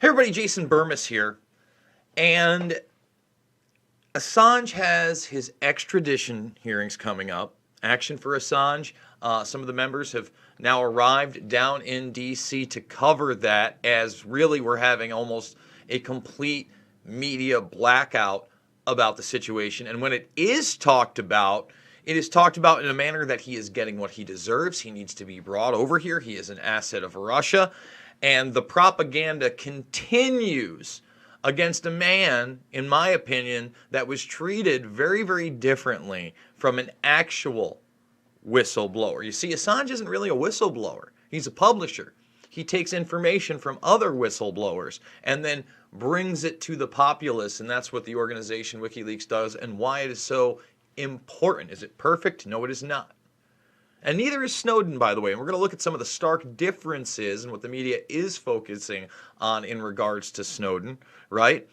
Hey everybody, Jason Burmis here. And Assange has his extradition hearings coming up. Action for Assange. Some of the members have now arrived down in D.C. to cover that, as really we're having almost a complete media blackout about the situation. And when it is talked about, it is talked about in a manner that he is getting what he deserves. He needs to be brought over here. He is an asset of Russia. And the propaganda continues against a man, in my opinion, that was treated very, very differently from an actual whistleblower. You see, Assange isn't really a whistleblower. He's a publisher. He takes information from other whistleblowers and then brings it to the populace, and that's what the organization WikiLeaks does, and why it is so important. Is it perfect? No, it is not. And neither is Snowden, by the way. And we're going to look at some of the stark differences in what the media is focusing on in regards to Snowden, right?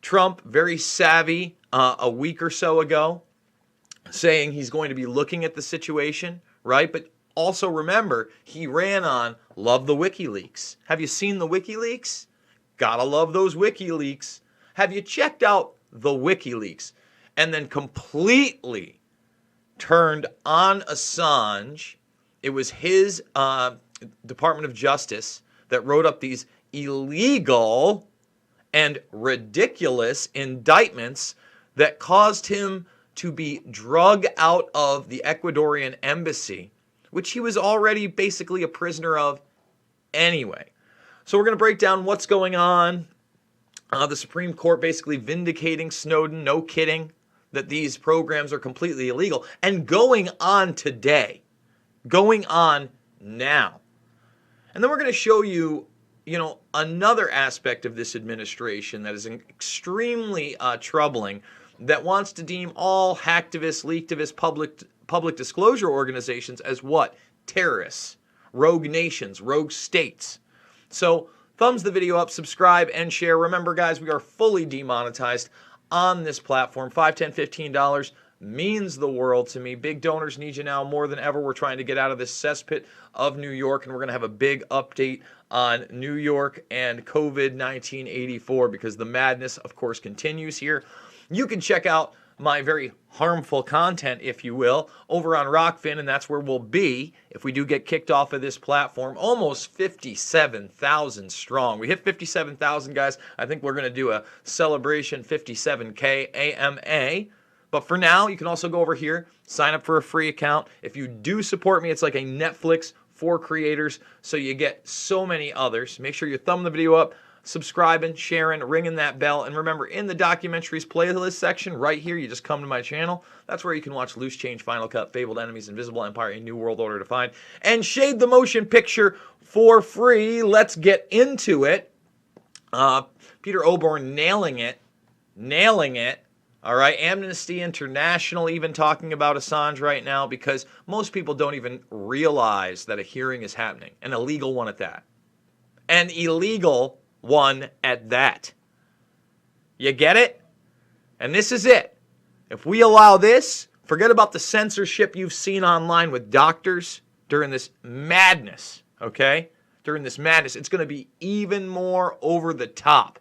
Trump, very savvy a week or so ago, saying he's going to be looking at the situation, right? But also remember, he ran on, love the WikiLeaks. Have you seen the WikiLeaks? Gotta love those WikiLeaks. Have you checked out the WikiLeaks? And then completely turned on Assange. It was his Department of Justice that wrote up these illegal and ridiculous indictments that caused him to be drug out of the Ecuadorian embassy, which he was already basically a prisoner of anyway. So we're going to break down what's going on. The Supreme Court basically vindicating Snowden, no kidding, that these programs are completely illegal, and going on today, going on now. And then we're going to show you, another aspect of this administration that is extremely troubling, that wants to deem all hacktivists, leaktivists, public disclosure organizations as what? Terrorists, rogue nations, rogue states. So thumbs the video up, subscribe, and share. Remember, guys, we are fully demonetized on this platform. $5, $10, $15 means the world to me. Big donors need you now more than ever. We're trying to get out of this cesspit of New York, and we're going to have a big update on New York and COVID-19 84, because the madness, of course, continues here. You can check out my very harmful content, if you will, over on Rockfin, and that's where we'll be if we do get kicked off of this platform. Almost 57,000 strong. We hit 57,000, guys. I think we're going to do a celebration 57K AMA. But for now, you can also go over here, sign up for a free account. If you do support me, it's like a Netflix for creators, so you get so many others. Make sure you thumb the video up, subscribing, sharing, ringing that bell. And remember, in the documentaries playlist section right here, you just come to my channel. That's where you can watch Loose Change, Final Cut, Fabled Enemies, Invisible Empire, A New World Order Defined, and Shade the Motion Picture for free. Let's get into it. Peter Oborn nailing it. All right, Amnesty International even talking about Assange right now, because most people don't even realize that a hearing is happening. An illegal one at that. An illegal one at that. You get it? And this is it. If we allow this, forget about the censorship you've seen online with doctors during this madness, okay? During this madness, it's going to be even more over the top.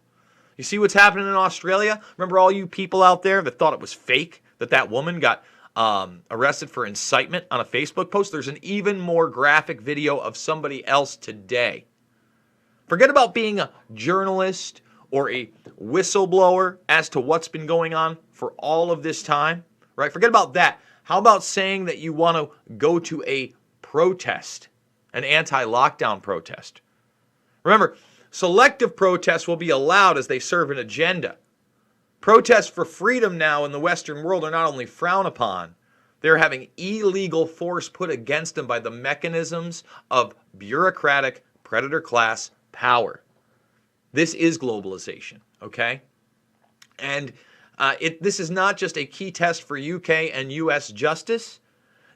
You see what's happening in Australia? Remember all you people out there that thought it was fake, that woman got arrested for incitement on a Facebook post? There's an even more graphic video of somebody else today. Forget about being a journalist or a whistleblower as to what's been going on for all of this time, right? Forget about that. How about saying that you want to go to a protest, an anti-lockdown protest? Remember, selective protests will be allowed as they serve an agenda. Protests for freedom now in the Western world are not only frowned upon, they're having illegal force put against them by the mechanisms of bureaucratic predator class power. This is globalization, okay? And this is not just a key test for UK and US justice.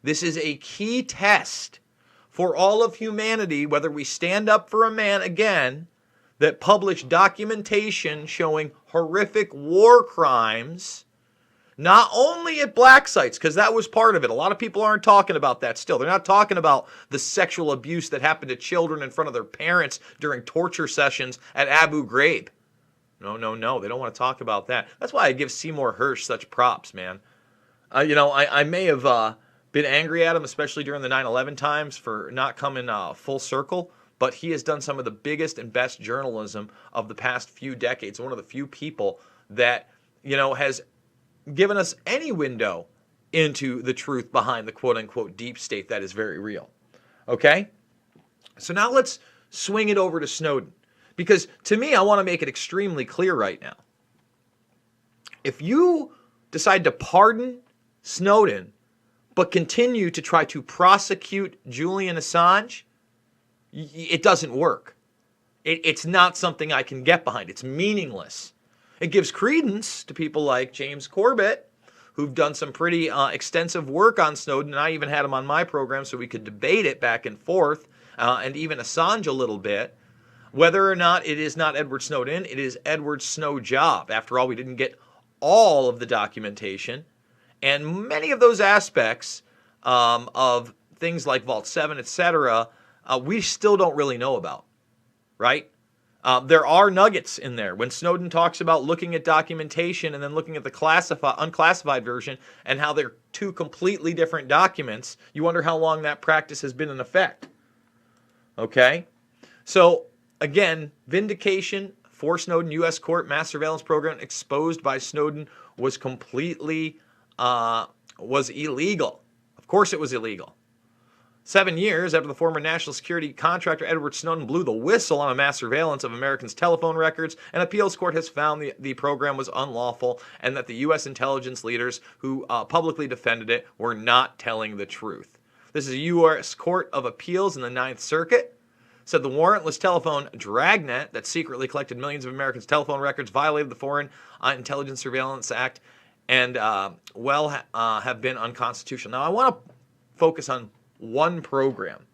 This is a key test for all of humanity, whether we stand up for a man again that published documentation showing horrific war crimes Not only at black sites, because that was part of it. A lot of people aren't talking about that still. They're not talking about the sexual abuse that happened to children in front of their parents during torture sessions at Abu Ghraib. No, no, no. They don't want to talk about that. That's why I give Seymour Hersh such props, man. I may have been angry at him, especially during the 9/11 times, for not coming full circle. But he has done some of the biggest and best journalism of the past few decades. One of the few people that, has given us any window into the truth behind the quote-unquote deep state that is very real. Okay? So now let's swing it over to Snowden. Because to me, I want to make it extremely clear right now. If you decide to pardon Snowden, but continue to try to prosecute Julian Assange, it doesn't work. It's not something I can get behind. It's meaningless. It gives credence to people like James Corbett, who've done some pretty extensive work on Snowden, and I even had him on my program so we could debate it back and forth, and even Assange a little bit. Whether or not it is not Edward Snowden, it is Edward Snow job. After all, we didn't get all of the documentation, and many of those aspects of things like Vault 7, etc., we still don't really know about, right? There are nuggets in there. When Snowden talks about looking at documentation and then looking at the unclassified version and how they're two completely different documents, you wonder how long that practice has been in effect. Okay? So, again, Vindication for Snowden, U.S. court, mass surveillance program exposed by Snowden was completely, was illegal. Of course it was illegal. 7 years after the former national security contractor Edward Snowden blew the whistle on a mass surveillance of Americans' telephone records, an appeals court has found the program was unlawful and that the U.S. intelligence leaders who publicly defended it were not telling the truth. This is a U.S. Court of Appeals in the Ninth Circuit. Said the warrantless telephone dragnet that secretly collected millions of Americans' telephone records violated the Foreign Intelligence Surveillance Act and have been unconstitutional. Now, I want to focus on one program,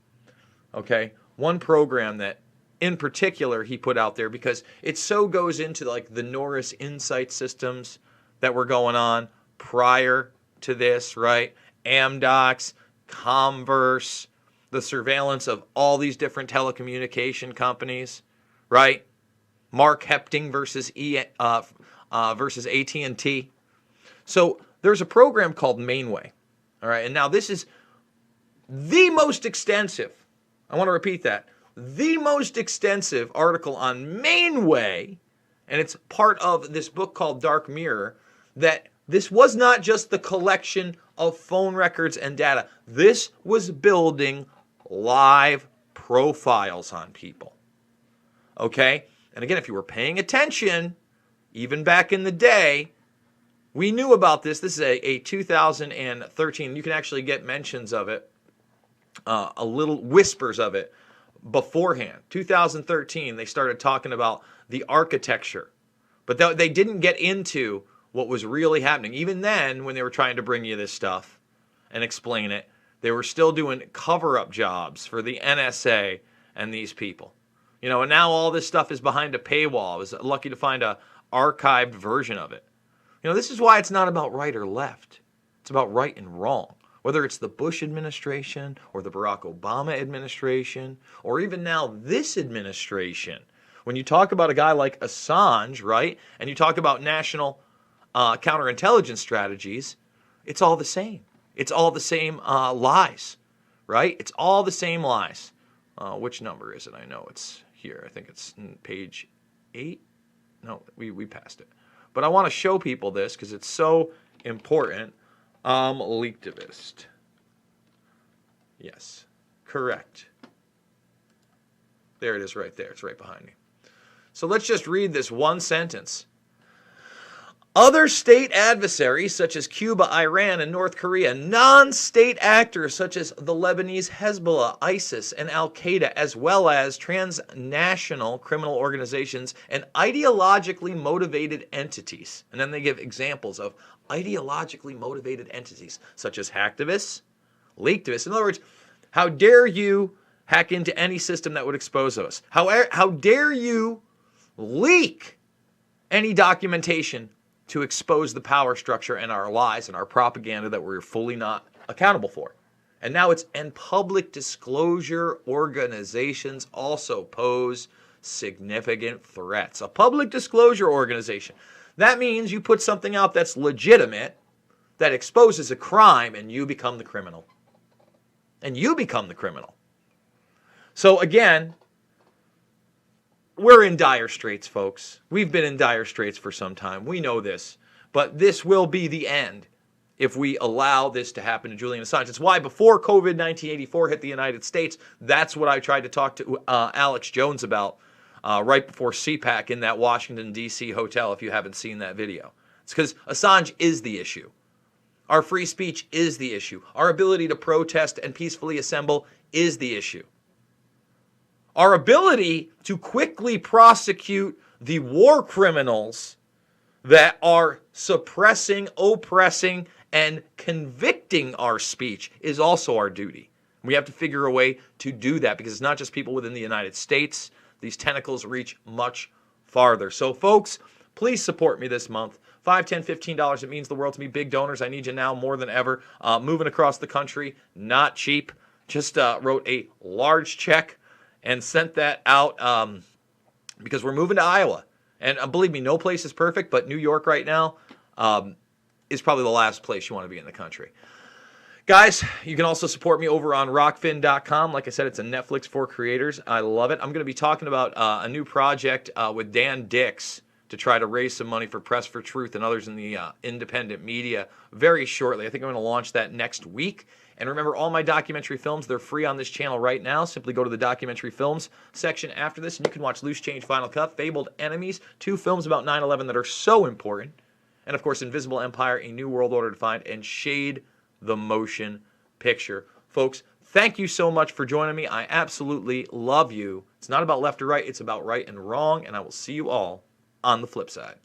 okay? One program that in particular he put out there because it so goes into like the Norris Insight systems that were going on prior to this, right? Amdocs, Converse, the surveillance of all these different telecommunication companies, right? Mark Hepting versus AT&T. So there's a program called Mainway, all right? And now this is the most extensive, I want to repeat that, the most extensive article on Mainway, and it's part of this book called Dark Mirror, that this was not just the collection of phone records and data. This was building live profiles on people. Okay? And again, if you were paying attention, even back in the day, we knew about this. This is a 2013. You can actually get mentions of it. A little whispers of it beforehand. 2013, they started talking about the architecture. But they didn't get into what was really happening. Even then, when they were trying to bring you this stuff and explain it, they were still doing cover-up jobs for the NSA and these people. And now all this stuff is behind a paywall. I was lucky to find a archived version of it. This is why it's not about right or left. It's about right and wrong. Whether it's the Bush administration or the Barack Obama administration or even now this administration. When you talk about a guy like Assange, right, and you talk about national counterintelligence strategies, it's all the same. It's all the same lies, right? It's all the same lies. Which number is it? I know it's here. I think it's page 8. No, we passed it. But I want to show people this because it's so important. Leaktivist. Yes, correct. There it is right there. It's right behind me. So let's just read this one sentence. Other state adversaries such as Cuba, Iran, and North Korea, non-state actors such as the Lebanese Hezbollah, ISIS, and Al-Qaeda, as well as transnational criminal organizations and ideologically motivated entities. And then they give examples of ideologically motivated entities such as hacktivists, leaktivists. In other words, how dare you hack into any system that would expose us? How dare you leak any documentation to expose the power structure and our lies and our propaganda that we're fully not accountable for. And now and public disclosure organizations also pose significant threats. A public disclosure organization. That means you put something out that's legitimate, that exposes a crime, and you become the criminal. And you become the criminal. So again, we're in dire straits, folks. We've been in dire straits for some time. We know this. But this will be the end if we allow this to happen to Julian Assange. It's why before COVID-1984 hit the United States, that's what I tried to talk to Alex Jones about right before CPAC in that Washington, D.C. hotel, if you haven't seen that video. It's because Assange is the issue. Our free speech is the issue. Our ability to protest and peacefully assemble is the issue. Our ability to quickly prosecute the war criminals that are suppressing, oppressing, and convicting our speech is also our duty. We have to figure a way to do that because it's not just people within the United States. These tentacles reach much farther. So folks, please support me this month. $5, $10, $15, it means the world to me. Big donors, I need you now more than ever. Moving across the country, not cheap. Just wrote a large check and sent that out because we're moving to Iowa. And believe me, no place is perfect, but New York right now is probably the last place you want to be in the country. Guys, you can also support me over on rockfin.com. Like I said, it's a Netflix for creators. I love it. I'm going to be talking about a new project with Dan Dix to try to raise some money for Press for Truth and others in the independent media very shortly. I think I'm going to launch that next week. And remember, all my documentary films, they're free on this channel right now. Simply go to the documentary films section after this, and you can watch Loose Change Final Cut, Fabled Enemies, 2 films about 9/11 that are so important. And, of course, Invisible Empire, A New World Order Defined, and Shade the Motion Picture. Folks, thank you so much for joining me. I absolutely love you. It's not about left or right. It's about right and wrong, and I will see you all on the flip side.